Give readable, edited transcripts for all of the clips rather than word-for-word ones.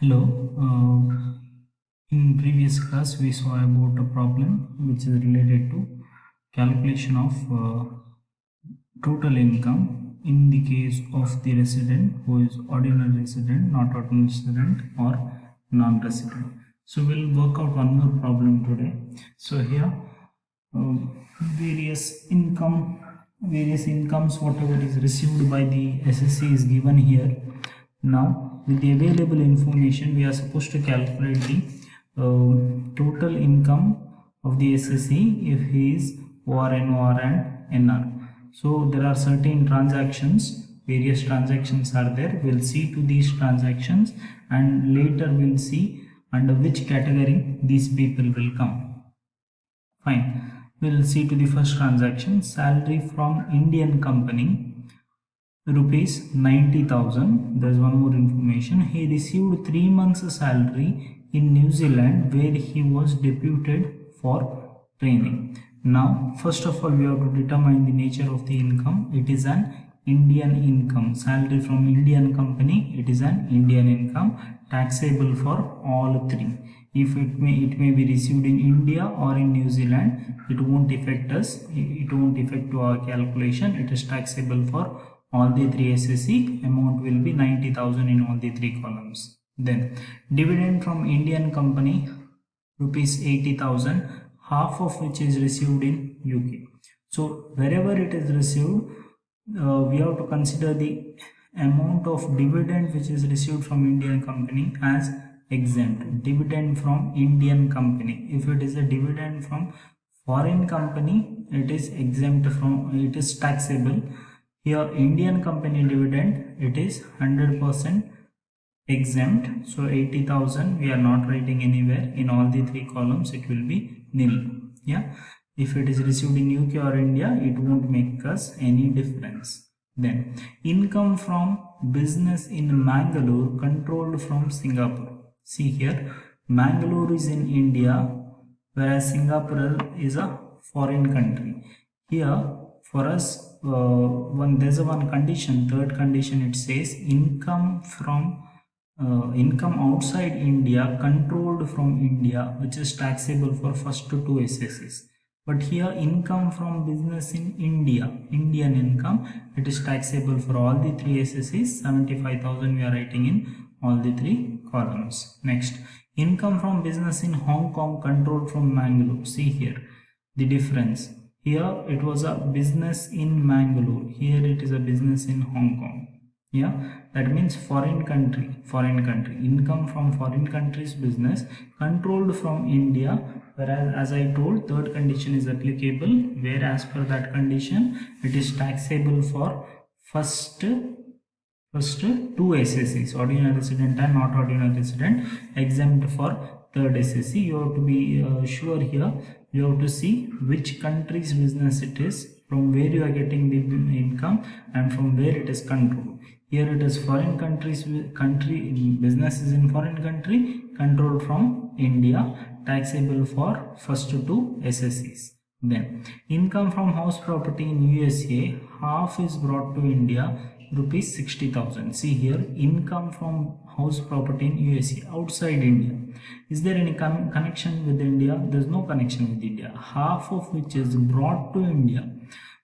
Hello. In previous class, we saw about a problem which is related to calculation of total income in the case of the resident who is ordinary resident, not ordinary resident, or non-resident. So we'll work out one more problem today. So here, uh, various incomes, whatever is received by the SSC is given here. Now, with the available information, we are supposed to calculate the total income of the SSC if he is ORN, OR and NR. So there are certain transactions, various transactions are there. We'll see to these transactions and later we'll see under which category these people will come. Fine. We'll see to the first transaction, salary from Indian company, rupees 90,000. There's one more information. He received 3 months salary in New Zealand where he was deputed for training. Now, first of all, we have to determine the nature of the income. It is an Indian income. Salary from Indian company, it is an Indian income, taxable for all three. If it may be received in India or in New Zealand, it won't affect us. It won't affect our calculation. It is taxable for all the three SSC. Amount will be 90,000 in all the three columns. Then dividend from Indian company, rupees 80,000, half of which is received in UK. So wherever it is received, we have to consider the amount of dividend which is received from Indian company as exempt. Dividend from Indian company. If it is a dividend from foreign company, it is exempt from, it is taxable. Here Indian company dividend, it is 100% exempt. So 80,000 we are not writing anywhere. In all the three columns it will be nil. Yeah, if it is received in UK or India, it won't make us any difference. Then income from business in Mangalore controlled from Singapore. See here, Mangalore is in India whereas Singapore is a foreign country. Here for us, there's a one condition, third condition, it says income from income outside India controlled from India, which is taxable for first two SSCs. But here income from business in India, Indian income, it is taxable for all the three SSCs. 75,000 we are writing in all the three columns. Next, income from business in Hong Kong controlled from Mangalore. See here the difference. Here it was a business in Mangalore. Here it is a business in Hong Kong. Yeah, that means foreign country, income from foreign countries business controlled from India. Whereas as I told, third condition is applicable, where as per that condition it is taxable for first two SSCs, ordinary resident and not ordinary resident, exempt for third SSC. You have to be sure here. You have to see which country's business it is, from where you are getting the income and from where it is controlled. Here it is foreign countries, business is in foreign country, controlled from India, taxable for first two SSCs. Then income from house property in USA, half is brought to India, rupees 60,000. See here, income from house property in USA, outside India. Is there any connection with India? There is no connection with India. Half of which is brought to India.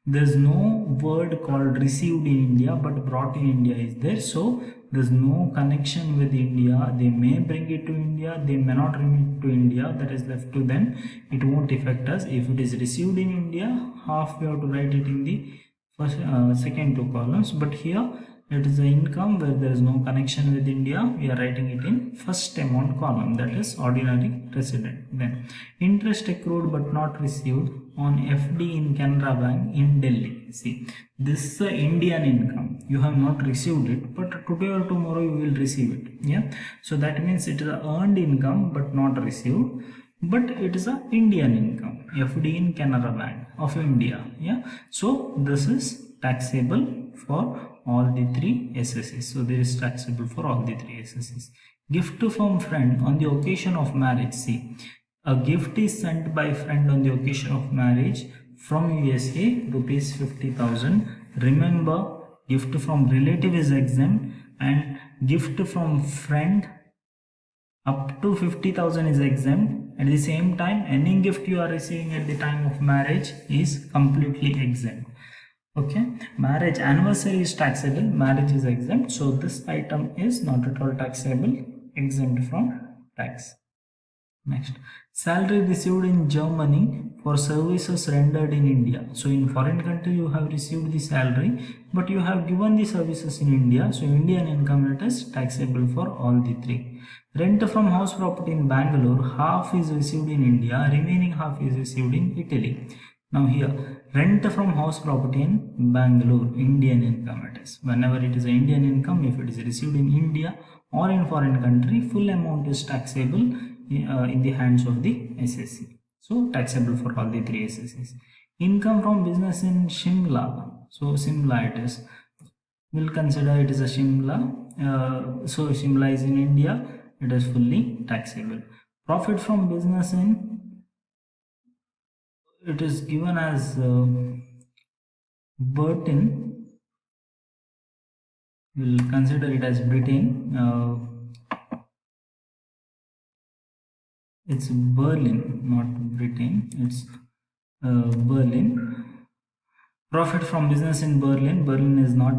There is no word called received in India, but brought in India is there. So there is no connection with India. They may bring it to India, they may not bring it to India. That is left to them. It won't affect us. If it is received in India, half we have to write it in the first, second two columns. But here it is the income where there is no connection with India. We are writing it in first amount column, that is ordinary resident. Then interest accrued but not received on FD in Canara Bank in Delhi. See, this is the Indian income. You have not received it, but today or tomorrow you will receive it. Yeah, so that means it is a earned income but not received, but it is a Indian income, FD in Canara Bank of India. Yeah, so this is taxable for all the three SSCs. So there is taxable for all the three SSCs. Gift from friend on the occasion of marriage. See, a gift is sent by friend on the occasion of marriage from USA, rupees 50,000. Remember, gift from relative is exempt and gift from friend Up to 50,000 is exempt. At the same time, any gift you are receiving at the time of marriage is completely exempt. Okay, marriage anniversary is taxable, marriage is exempt, so this item is not at all taxable, exempt from tax. Next, salary received in Germany for services rendered in India. So in foreign country you have received the salary, but you have given the services in India. So Indian income it is taxable for all the three. Rent from house property in Bangalore, half is received in India, remaining half is received in Italy. Now here, rent from house property in Bangalore, Indian income it is. Whenever it is an Indian income, if it is received in India or in foreign country, full amount is taxable in the hands of the SSC. So taxable for all the three SSCs. Income from business in Shimla. So Shimla it is. We'll consider it is a Shimla. So Shimla is in India. It is fully taxable. Profit from business in, it is given as Burton. We'll consider it as Britain. It's Berlin, not Britain. It's Berlin. Profit from business in Berlin. Berlin is not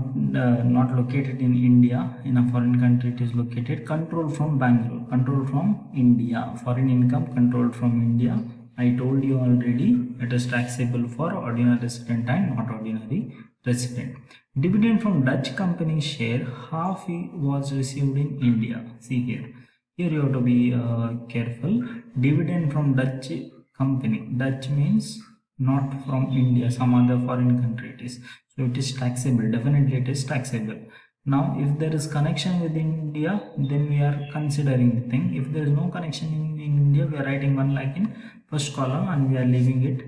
located in India. In a foreign country, it is located. Control from Bangalore. Control from India. Foreign income controlled from India. I told you already. It is taxable for ordinary resident and not ordinary resident. Dividend from Dutch company share. Half was received in India. See here. Here you have to be careful. Dividend from Dutch company. Dutch means not from India, some other foreign country it is. So it is taxable. Definitely it is taxable. Now if there is connection with India, then we are considering the thing. If there is no connection in India, we are writing 1 lakh in first column and we are leaving it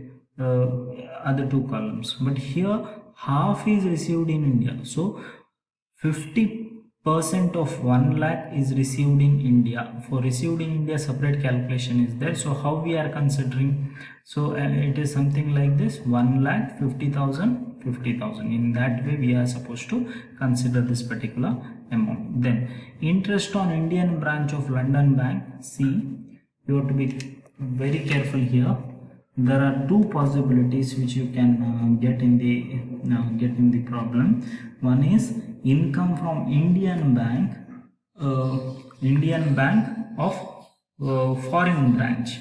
other two columns. But here half is received in India. So 50% of 1 lakh is received in India. For received in India, separate calculation is there. So how we are considering? So it is something like this: 1 lakh 50,000, 50,000. In that way, we are supposed to consider this particular amount. Then interest on Indian branch of London Bank. See, you have to be very careful here. There are two possibilities which you can get in the problem. One is income from Indian bank of foreign branch.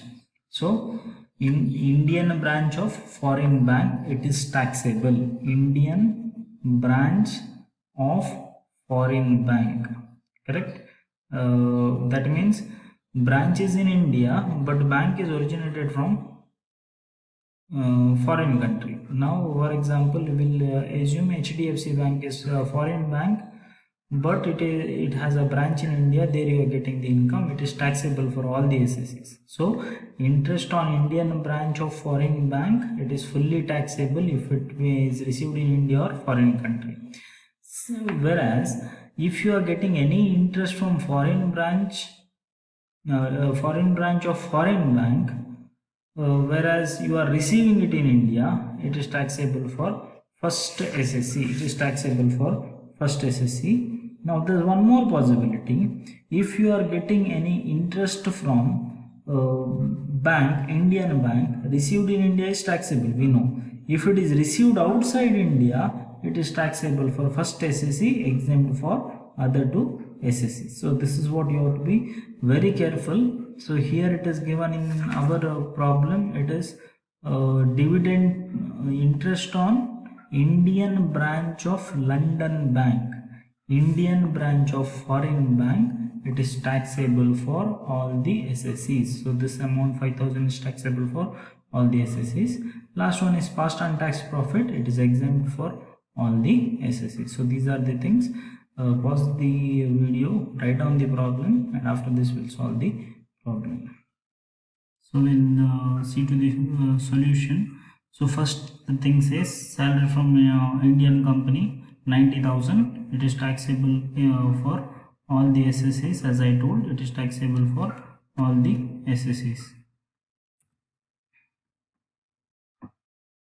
So in Indian branch of foreign bank, it is taxable. Indian branch of foreign bank, correct? That means branch is in India, but bank is originated from foreign country. Now for example, we will assume HDFC bank is a foreign bank, but it has a branch in India. There you are getting the income. It is taxable for all the SSCs. So interest on Indian branch of foreign bank, it is fully taxable if it is received in India or foreign country. So, whereas if you are getting any interest from foreign branch of foreign bank, whereas you are receiving it in India, it is taxable for first SSC. It is taxable for first SSC. Now there is one more possibility. If you are getting any interest from bank, Indian bank, received in India is taxable, we know. If it is received outside India, it is taxable for first SSC, exempt for other two SSC. So this is what you have to be very careful. So here it is given in our problem. It is dividend interest on Indian branch of London bank. Indian branch of foreign bank, it is taxable for all the SSCs. So this amount 5,000 is taxable for all the SSCs. Last one is past untaxed profit. It is exempt for all the SSCs. So these are the things. Pause the video, write down the problem, and after this we'll solve the problem. So we'll see to the solution. So first the thing says salary from Indian company 90,000. It is taxable for all the SSCs. As I told, it is taxable for all the SSCs.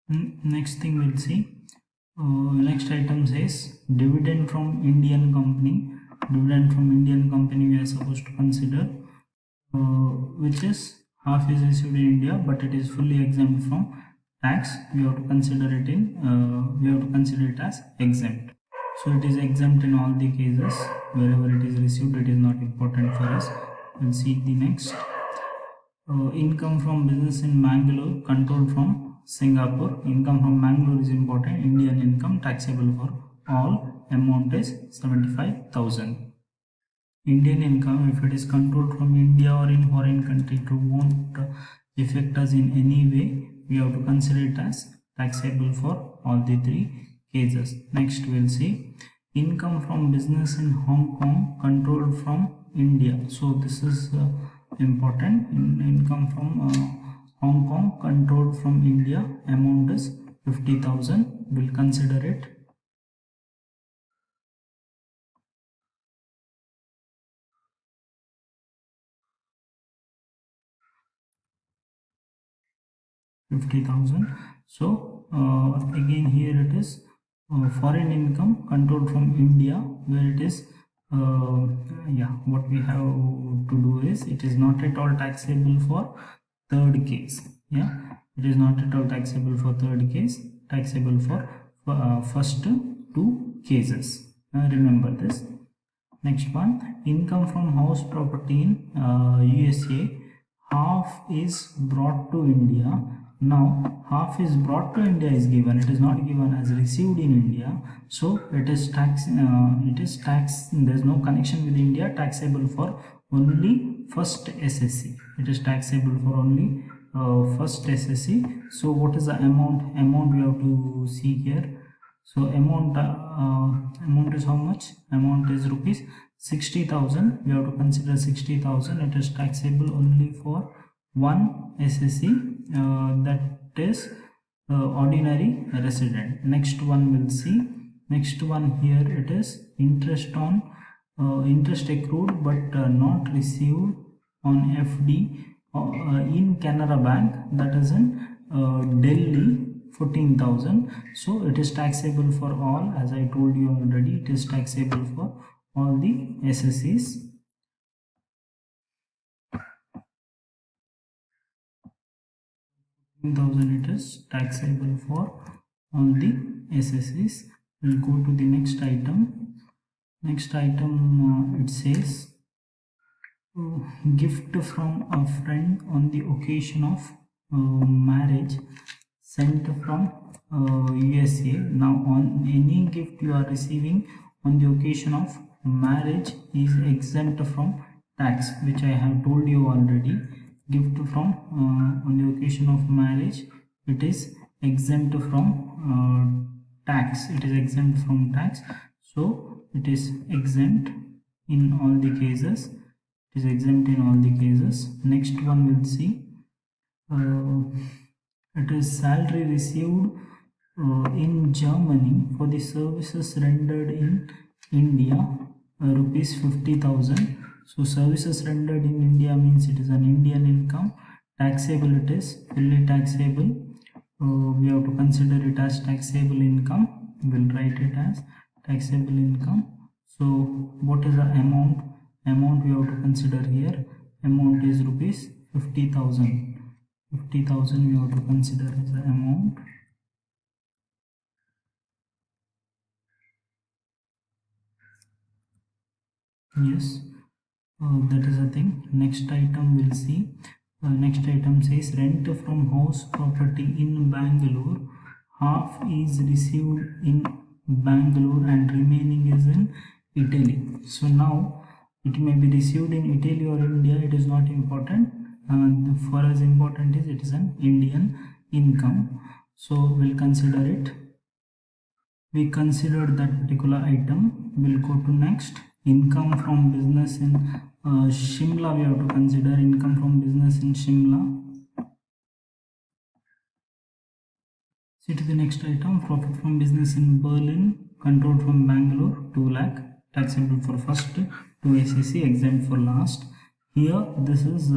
Next thing we'll see. Next item says dividend from Indian company. Dividend from Indian company we are supposed to consider which is half is received in India, but it is fully exempt from tax. We have to consider it in we have to consider it as exempt. So it is exempt in all the cases. Wherever it is received, it is not important for us. We'll see the next. Income from business in Mangalore controlled from Singapore. Income from Mangalore is important. Indian income taxable for all. Amount is 75,000. Indian income, if it is controlled from India or in foreign country, it won't affect us in any way. We have to consider it as taxable for all the three cases. Next we'll see income from business in Hong Kong controlled from India. So this is important. Income from Hong Kong controlled from India, amount is 50,000. We'll consider it. 50,000. So again here it is foreign income controlled from India, where it is yeah, what we have to do is it is not at all taxable for third case. Yeah, it is not at all taxable for third case, taxable for first two cases. Remember this. Next one, income from house property in USA, half is brought to India. Now half is brought to India is given, it is not given as received in India, so it is tax, there is no connection with India, taxable for only first SSC. It is taxable for only first SSC. So what is the amount we have to see here? So amount is how much? Amount is rupees 60,000. We have to consider 60,000. It is taxable only for one SSC, that is ordinary resident. Next one we'll see. Next one here it is interest on interest accrued but not received on FD in Canara Bank, that is in Delhi, 14,000. So it is taxable for all. As I told you already, it is taxable for all the SSCs. 14,000 it is taxable for all the SSCs. We'll go to the next item. Next item it says gift from a friend on the occasion of marriage sent from USA. Now on any gift you are receiving on the occasion of marriage is exempt from tax, which I have told you already. Gift from on the occasion of marriage, it is exempt from tax. It is exempt from tax. So it is exempt in all the cases. It is exempt in all the cases. Next one we'll see. It is salary received in Germany for the services rendered in India, rupees 50,000. So services rendered in India means it is an Indian income. Taxable, it is fully taxable. We have to consider it as taxable income. We'll write it as taxable income. So what is the amount? Amount we have to consider here. Amount is rupees 50,000. 50,000 we have to consider as the amount. Yes, that is a thing. Next item we'll see. Next item says rent from house property in Bangalore, half is received in Bangalore and remaining is in Italy. So now it may be received in Italy or India, it is not important. For us important is it is an Indian income. So we'll consider it. We considered that particular item. We'll go to next. Income from business in Shimla. We have to consider income from business in Shimla. See to the next item. Profit from business in Berlin, controlled from Bangalore, 2 lakh, taxable for first, 2 SSC, exempt for last. Here this is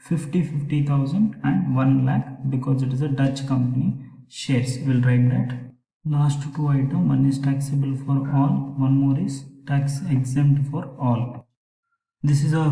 50,000 and 1 lakh because it is a Dutch company shares. We'll write that. Last two items, one is taxable for all, one more is tax exempt for all. This is our